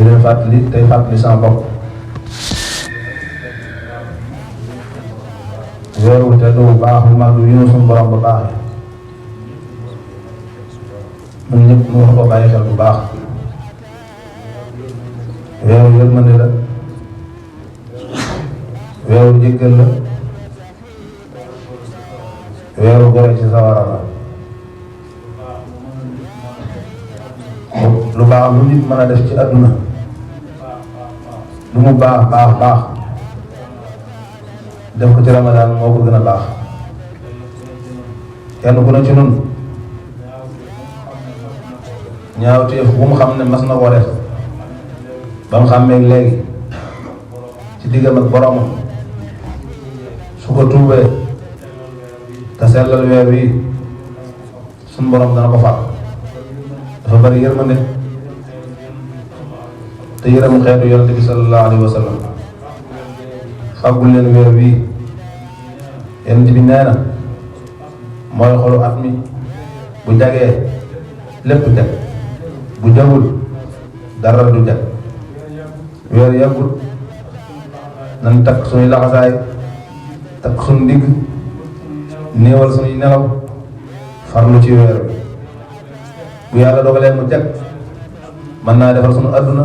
di leen fàttali tey fàttali sama bopp weeru te du baax bu mag yu suñu borom ba baaxee ñun ñëpp ñu war ko bàyyi xel bu baax. weeru yërmande la, weeru jéggal la, weeru gore ci sawara la. lu baax lu nit mën a def ci àdduna lu mu baax baax baax def ko ci Ramadan moo ko gën a baax. kenn ku ne ci nun ñaawteef bu mu xam ne mas na koo def ba mu xàmmee léegi ci diggam ak boromam su ko tuubee te sellal weer wi suñ borom dana ko fàq. dafa bari yërmande te yërëm xeetu yonente bi sallallahu alayhi wa sallam. fàggul leen weer wi yonente bi nee na mooy xolu at mi bu jagee lépp jag bu jagul dara du jag. weer yàggul nan takk suñuy laxasaay takk suñu ndigg néewal suñuy nelaw farlu ci weer wi. bu yàlla dogalee mu jag mën naa defar suñu adduna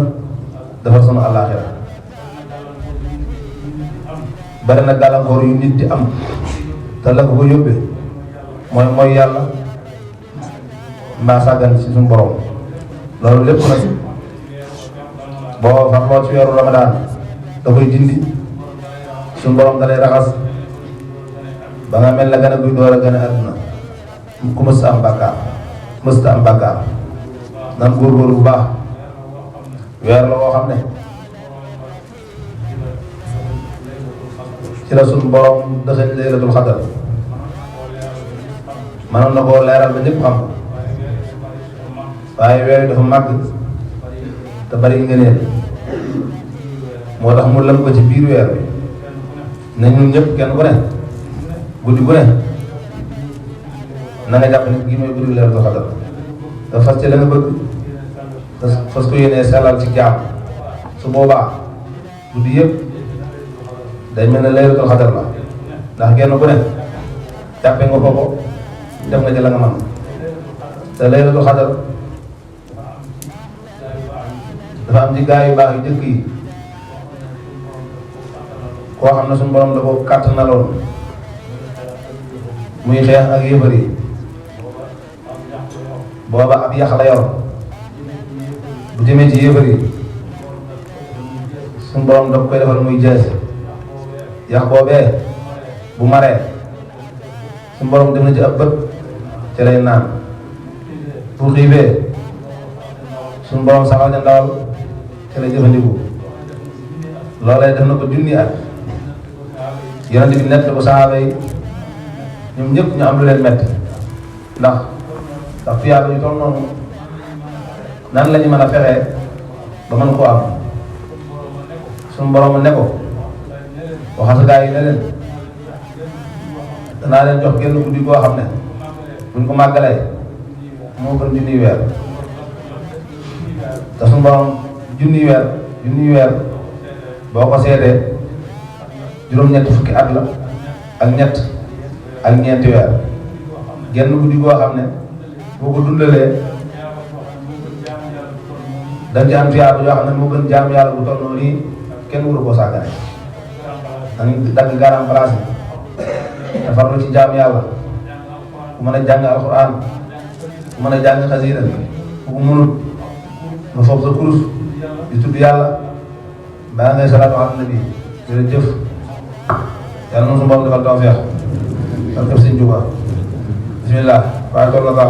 defar suñu àllaaxira. bari na gàllankoor yu nit di am te la ko yóbbee mooy yàlla mbaa sàggan ci suñu borom. loolu lépp nag boo farloo ci weeru Ramadan da koy dindi suñu borom da lay raxas ba nga mel na gën a guy door a gën a àdduna ku mësta am bàkkaar nan góorgóorlu bu baax. weer la woo xam ne ci la suñu borom dëxëñ laylatul xadar mënoon na koo leeral ba ñëpp xam waaye weer yi dafa màgg te bari ngëneel moo tax mu lëm ko ci biir weer bi ne ñun ñëpp kenn ku ne guddi gu ne na nga jàpp ne gii mooy guddi laylatul xadar te fas ci la nga bëgg te fas ko yéenee sellal ci jaam. su boobaa guddi yëpp day mel ne laylatul xadar la ndax kenn ku ne jàppe nga ko def nga ci la nga mën te laylatul xadar dafa am ci gaa yu baax yu jëkk yi koo xam ne suñu borom da ko kàttanaloon muy xeex ak yëfar yi. booba ab yax la yor bu jëmee ci yëfar yi suñu borom da koy defal muy jees yax boobee bu maree suñu borom dem na ci ab bët ci lay naan. bu xiifee suñu borom saxal ca ndawal ci lay jëfandiku. loolee def na ko junni at. yonent bi nett ko saxaaba yi ñoom ñëpp ñu am lu leen metti ndax fiyaaba yu toll noonu nan la ñu mën a fexee ba mën koo am. suñu borom ne ko waxal gaa yi ne leen danaa leen jox genn guddi goo xam ne buñ ko màggalee moo gën junniy weer. te suñu borom junniy weer boo ko seetee juróom-ñetti fukki at la ak ñett ak ñeenti weer. genn guddi goo xam ne boo ko dundalee dañ ci am fiyaaba yoo xam ne moo gën jaam yàlla bu toll noonu nii kenn waru koo sàggane. dañuy dagg garam place yi te farlu ci jaam yàlla ku mën a jàng alxuraan ku mën a jàng xasiida ku ko mënut nga foog sa kurus di tudd yàlla baa ngay salaatu ala nabi jërëjëf. yàlla noonu su borom defal tawfeex ak Sëñ Tuubaa bismillah waaye toll la